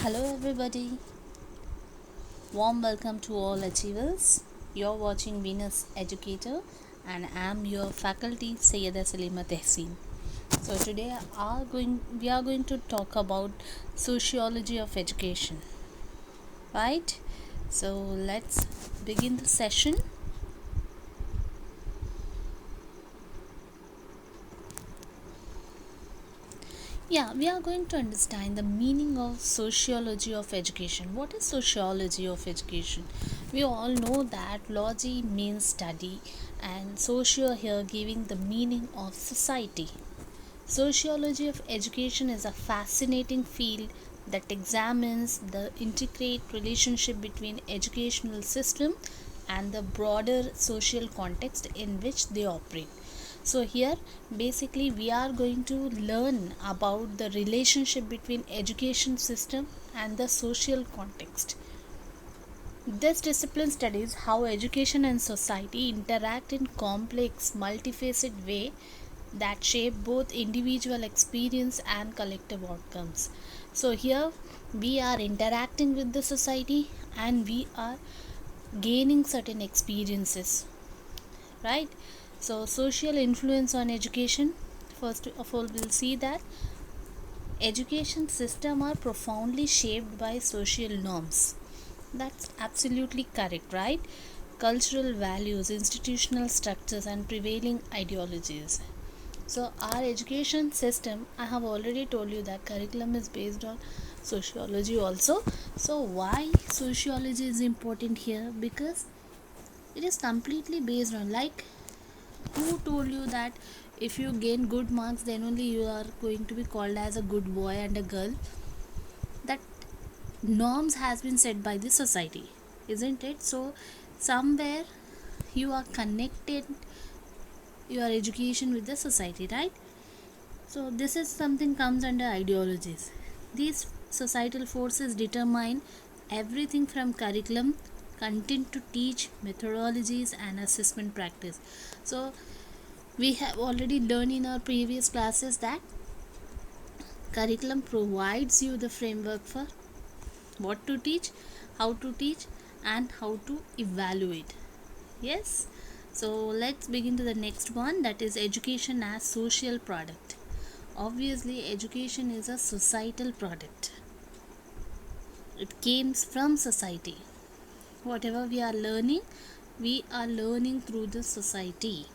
Hello, everybody. Warm welcome to all achievers. You're watching Venus Educator, and I'm your faculty Sayyida Salima Tehseen. So today we are going to talk about sociology of education. Right? So let's begin the session. Yeah, we are going to understand the meaning of sociology of education. What is sociology of education? We all know that logy means study, and socio here giving the meaning of society. Sociology of education is a fascinating field that examines the intricate relationship between educational system and the broader social context in which they operate. So here basically we are going to learn about the relationship between education system and the social context. This discipline studies how education and society interact in complex, multifaceted way that shape both individual experience and collective outcomes. So here we are interacting with the society and we are gaining certain experiences, right? So social influence on education. First of all, we'll see that education system are profoundly shaped by social norms. That's absolutely correct, right? Cultural values, institutional structures, and prevailing ideologies. So, our education system, I have already told you that curriculum is based on sociology also. So, why sociology is important here? Because it is completely based on, like, who told you that if you gain good marks, then only you are going to be called as a good boy and a girl? That norms has been set by the society, isn't it? So, somewhere you are connected your education with the society, right? So this is something comes under ideologies. These societal forces determine everything from curriculum, content to teach, methodologies and assessment practice. So we have already learned in our previous classes that curriculum provides you the framework for what to teach, how to teach and how to evaluate. Yes. So let's begin to the next one, that is education as social product. Obviously, education is a societal product. It comes from society. Whatever we are learning through the society.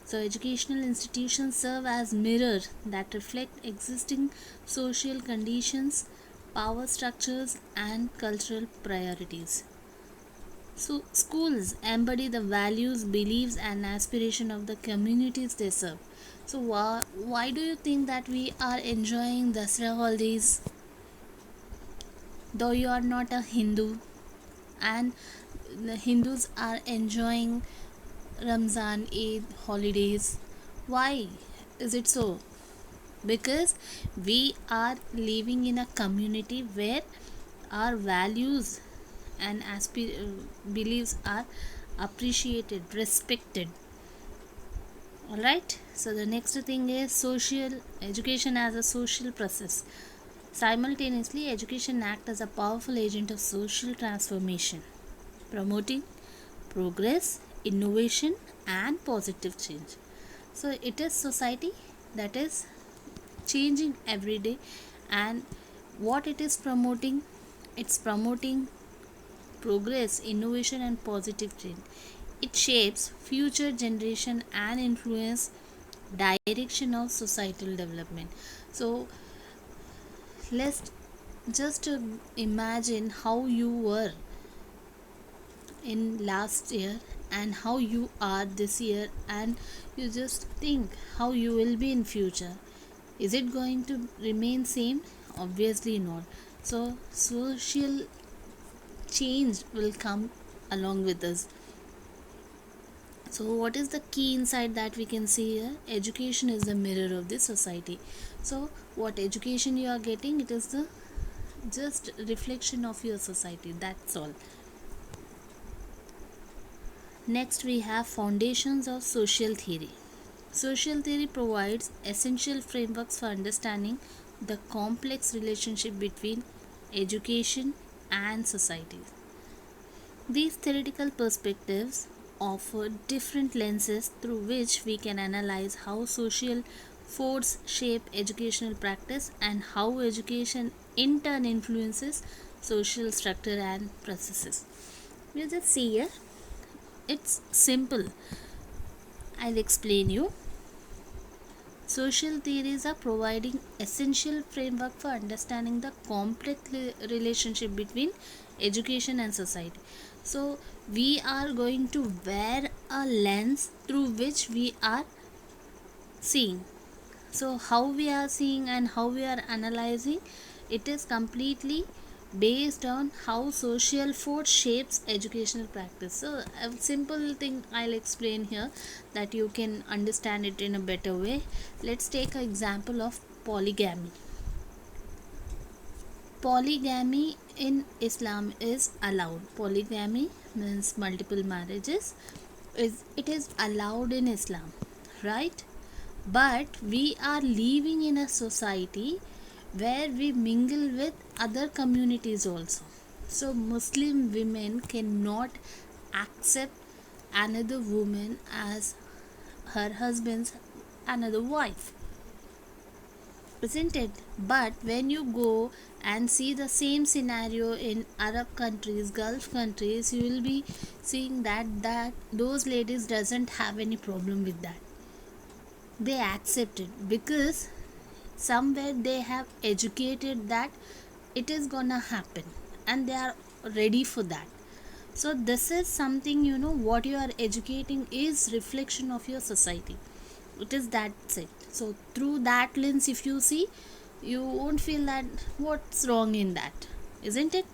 So, educational institutions serve as mirrors that reflect existing social conditions, power structures, and cultural priorities. So, schools embody the values, beliefs, and aspiration of the communities they serve. So, why do you think that we are enjoying Dasra holidays? Though you are not a Hindu, and the Hindus are enjoying Ramzan Eid holidays. Why is it so? Because we are living in a community where our values and beliefs are appreciated, respected. Alright, so the next thing is social education as a social process. Simultaneously, education acts as a powerful agent of social transformation, promoting progress, innovation, and positive change. So, it is society that is changing every day, and what it is promoting, it's promoting progress, innovation, and positive change. It shapes future generation and influence direction of societal development. So let's just imagine how you were in last year and how you are this year, and you just think how you will be in future. Is it going to remain same? Obviously not. So social change will come along with us. So what is the key insight that we can see here? Education is the mirror of the society. So what education you are getting, it is the just reflection of your society, that's all. Next we have foundations of social theory. Social theory provides essential frameworks for understanding the complex relationship between education, and society. These theoretical perspectives offer different lenses through which we can analyze how social forces shape educational practice and how education in turn influences social structure and processes. You just see here, it's simple. I'll explain you. Social theories are providing essential framework for understanding the complex relationship between education and society. So we are going to wear a lens through which we are seeing. So how we are seeing and how we are analyzing, it is completely based on how social force shapes educational practice. So a simple thing I'll explain here that you can understand it in a better way. Let's take an example of polygamy. Polygamy in Islam is allowed. Polygamy means multiple marriages. It is allowed in Islam, right? But we are living in a society where we mingle with other communities also. So Muslim women cannot accept another woman as her husband's another wife, isn't it? But when you go and see the same scenario in Arab countries, Gulf countries, you will be seeing that those ladies doesn't have any problem with that. They accept it because somewhere they have educated that it is gonna happen and they are ready for that. So this is something, what you are educating is reflection of your society. It is that's it. So through that lens, if you see, you won't feel that what's wrong in that, isn't it?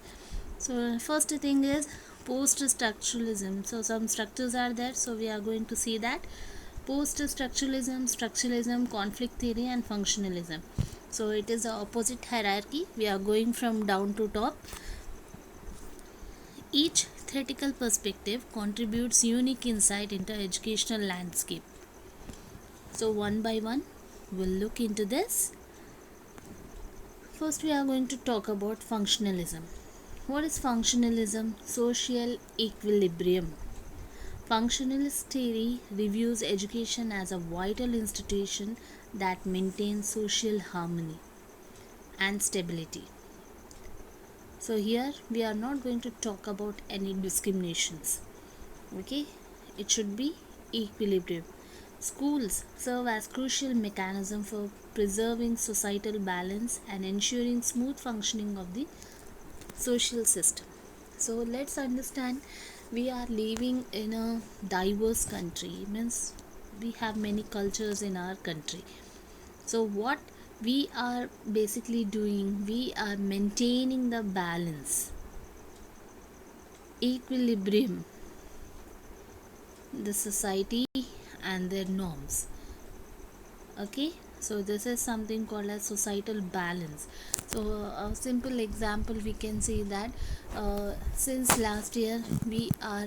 So first thing is post-structuralism. So some structures are there, so we are going to see that. Post-structuralism, structuralism, conflict theory, and functionalism. So it is the opposite hierarchy. We are going from down to top. Each theoretical perspective contributes unique insight into educational landscape. So one by one, we'll look into this. First, we are going to talk about functionalism. What is functionalism? Social equilibrium. Functionalist theory reviews education as a vital institution that maintains social harmony and stability. So here we are not going to talk about any discriminations. Okay, it should be equilibrium. Schools serve as crucial mechanism for preserving societal balance and ensuring smooth functioning of the social system. So let's understand, we are living in a diverse country, means we have many cultures in our country. So what we are basically doing, we are maintaining the balance, equilibrium, the society and their norms. Okay, so this is something called as societal balance. So a simple example we can see that since last year we are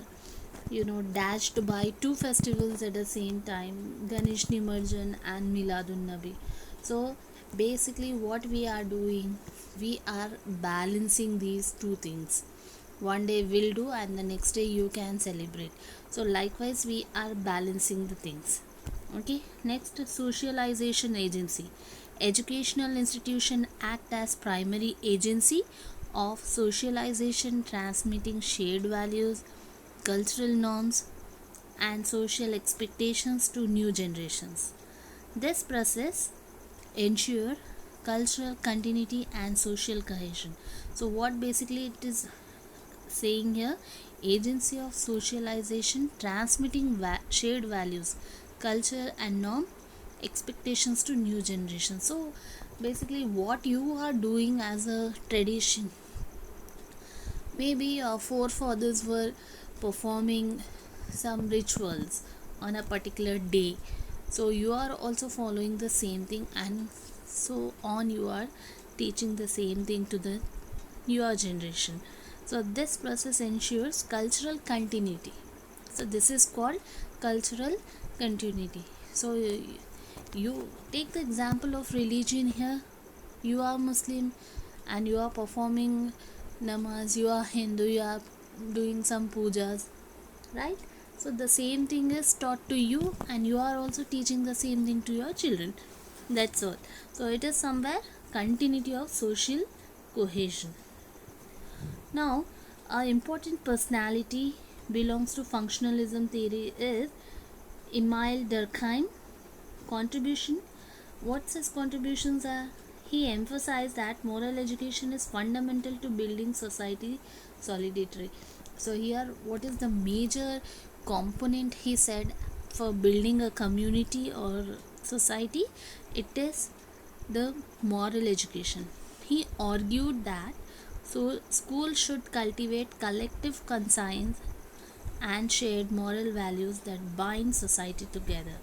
dashed by two festivals at the same time, Ganesh Nimarjan and Miladun Nabi. So basically what we are doing, we are balancing these two things. One day we'll do and the next day you can celebrate. So likewise we are balancing the things. Okay, next, socialization agency. Educational institution act as primary agency of socialization, transmitting shared values, cultural norms, and social expectations to new generations. This process ensure cultural continuity and social cohesion. So what basically it is saying here, agency of socialization, transmitting shared values, culture and norm, expectations to new generation. So basically what you are doing as a tradition, maybe your forefathers were performing some rituals on a particular day, so you are also following the same thing, and so on you are teaching the same thing to the your generation. So this process ensures cultural continuity. So this is called cultural continuity. So you take the example of religion here. You are Muslim and you are performing namaz, you are Hindu, you are doing some pujas, right? So the same thing is taught to you, and you are also teaching the same thing to your children. That's all. So it is somewhere continuity of social cohesion. Now, a important personality belongs to functionalism theory is Emile Durkheim. Contribution. What's his contributions are? He emphasized that moral education is fundamental to building society solidarity. So here, what is the major component he said for building a community or society? It is the moral education. He argued that so school should cultivate collective conscience and shared moral values that bind society together.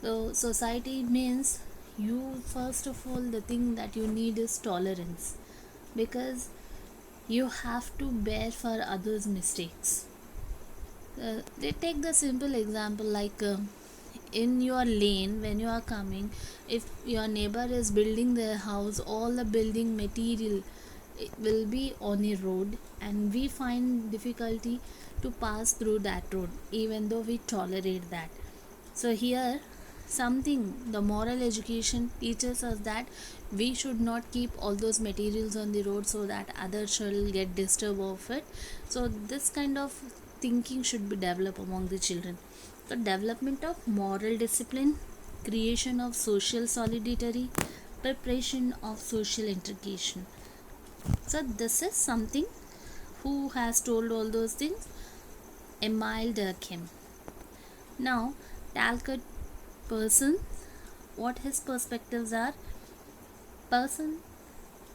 So society means, you first of all, the thing that you need is tolerance, because you have to bear for others' mistakes. They take the simple example like in your lane when you are coming, if your neighbor is building their house, all the building material will be on a road, and we find difficulty to pass through that road even though we tolerate that. So here something, the moral education teaches us that we should not keep all those materials on the road so that others shall get disturbed of it. So this kind of thinking should be developed among the children. The development of moral discipline, creation of social solidarity, preparation of social integration. So this is something, who has told all those things? Emile Durkheim. Now, Talcott Person, what his perspectives are? Person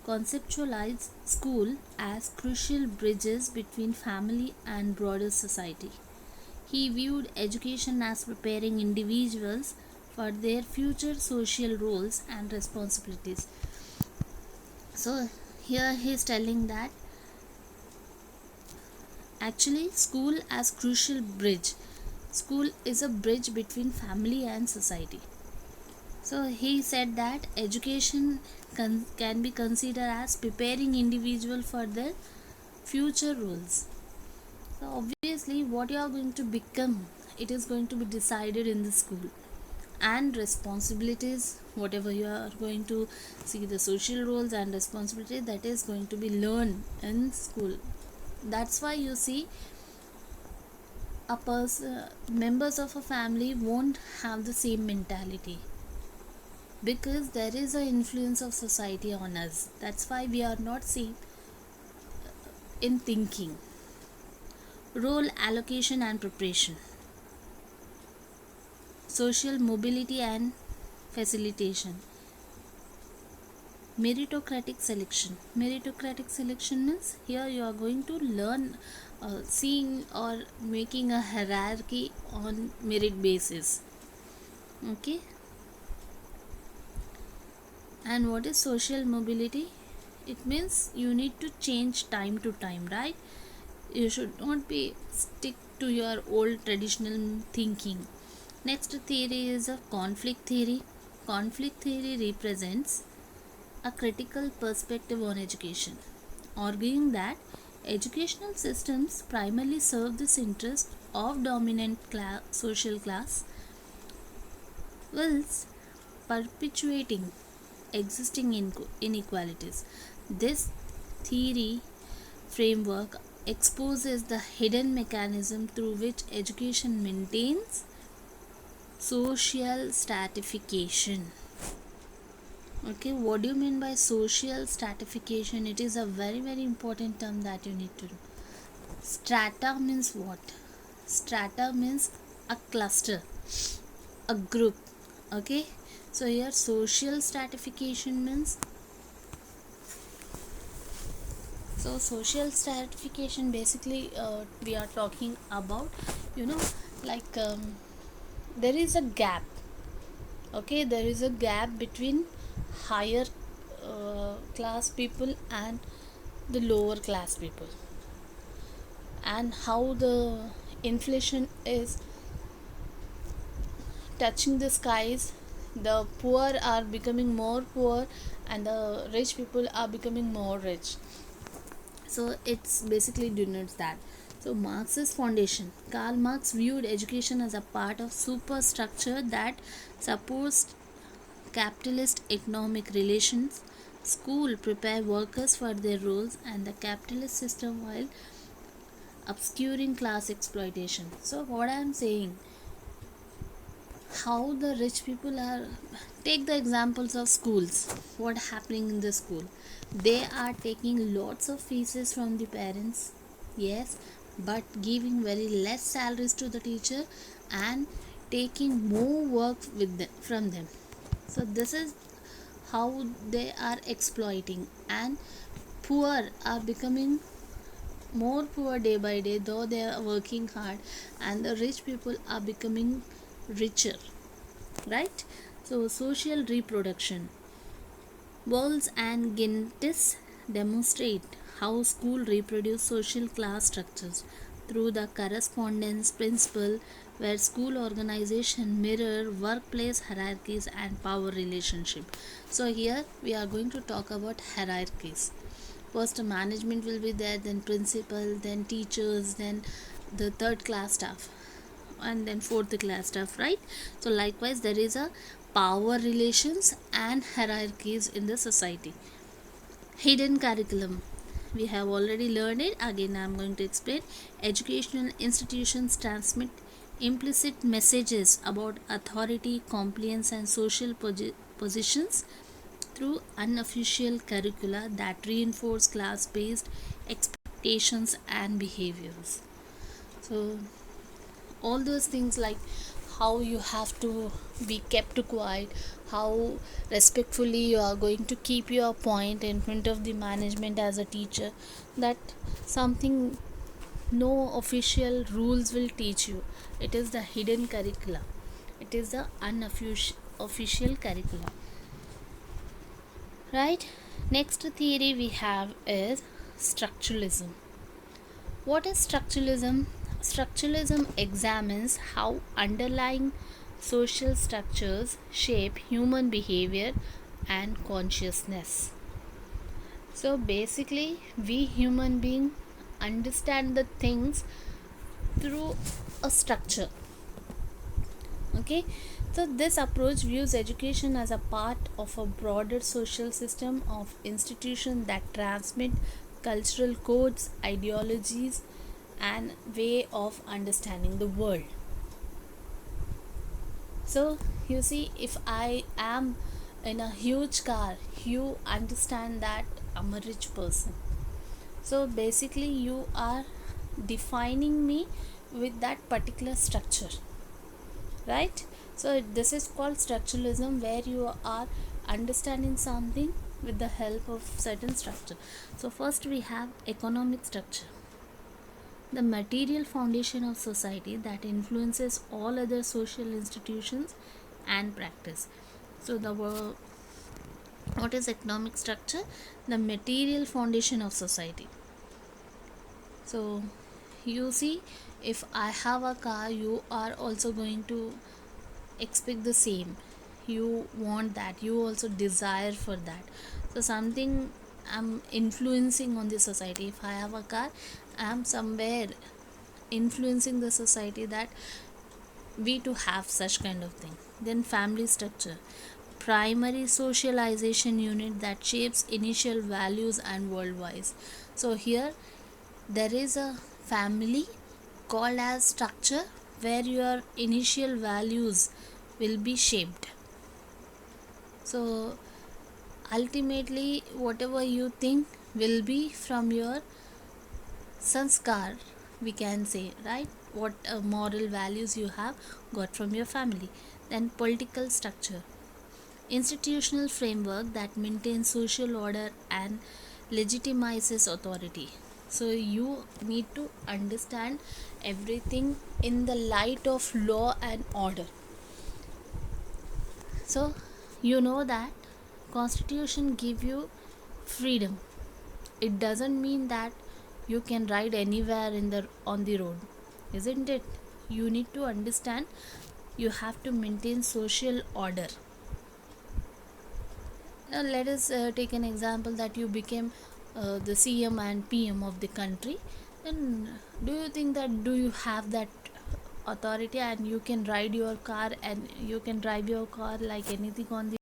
conceptualized school as crucial bridges between family and broader society. He viewed education as preparing individuals for their future social roles and responsibilities. So here he is telling that actually school as crucial bridge. School is a bridge between family and society. So he said that education can be considered as preparing individual for their future roles. So obviously what you are going to become, it is going to be decided in the school. And responsibilities, whatever you are going to see, the social roles and responsibility, that is going to be learned in school. That's why you see a person, members of a family won't have the same mentality, because there is an influence of society on us. That's why we are not same in thinking. Role allocation and preparation, social mobility and facilitation, meritocratic selection means, here you are going to learn seeing or making a hierarchy on merit basis. Okay. And what is social mobility? It means you need to change time to time, right? You should not be stick to your old traditional thinking. Next theory is a conflict theory. Conflict theory represents a critical perspective on education, arguing that educational systems primarily serve this interest of dominant social class, whilst perpetuating existing inequalities. This theory framework exposes the hidden mechanism through which education maintains social stratification. Okay, what do you mean by social stratification? It is a very important term that you need to know. Strata means what? Strata means a cluster, a group. Okay, so here social stratification means, so social stratification basically we are talking about, like there is a gap. Okay, there is a gap between higher class people and the lower class people, and how the inflation is touching the skies. The poor are becoming more poor and the rich people are becoming more rich. So it's basically denotes that. So Marx's foundation. Karl Marx viewed education as a part of superstructure that supports capitalist economic relations. School prepare workers for their roles and the capitalist system while obscuring class exploitation. So what I am saying, how the rich people are, take the examples of schools, what happening in the school, they are taking lots of fees from the parents, yes, but giving very less salaries to the teacher and taking more work with them, from them. So this is how they are exploiting, and poor are becoming more poor day by day, though they are working hard, and the rich people are becoming richer, right? So social reproduction. Walls and Gintis demonstrate how school reproduce social class structures through the correspondence principle, where school organization mirror workplace hierarchies and power relationship. So here we are going to talk about hierarchies. First management will be there, then principal, then teachers, then the third class staff, and then fourth class stuff, right? So likewise there is a power relations and hierarchies in the society. Hidden curriculum, we have already learned it, again I am going to explain. Educational institutions transmit implicit messages about authority, compliance and social positions through unofficial curricula that reinforce class based expectations and behaviors. So all those things, like how you have to be kept quiet, how respectfully you are going to keep your point in front of the management as a teacher, that something no official rules will teach you. It is the hidden curricula, it is the unofficial curriculum, right? Next theory we have is structuralism. What is structuralism? Structuralism examines how underlying social structures shape human behavior and consciousness. So basically, we human beings understand the things through a structure. Okay, so this approach views education as a part of a broader social system of institutions that transmit cultural codes, ideologies, and way of understanding the world. So you see, if I am in a huge car, you understand that I'm a rich person. So basically you are defining me with that particular structure, right? So this is called structuralism, where you are understanding something with the help of certain structure. So first we have economic structure, the material foundation of society that influences all other social institutions and practice. So what is economic structure? The material foundation of society. So you see, if I have a car, you are also going to expect the same, you want that, you also desire for that. So something I'm influencing on the society. If I have a car, I'm somewhere influencing the society that we to have such kind of thing. Then family structure, primary socialization unit that shapes initial values and worldwise. So here there is a family called as structure, where your initial values will be shaped. So ultimately whatever you think will be from your sanskar, we can say, right? What moral values you have got from your family. Then political structure, institutional framework that maintains social order and legitimizes authority. So you need to understand everything in the light of law and order. So you know that constitution give you freedom. It doesn't mean that you can ride anywhere on the road, isn't it? You need to understand, you have to maintain social order. Let us take an example that you became the CM and PM of the country. Then, do you think that do you have that authority and you can ride your car and you can drive your car like anything on the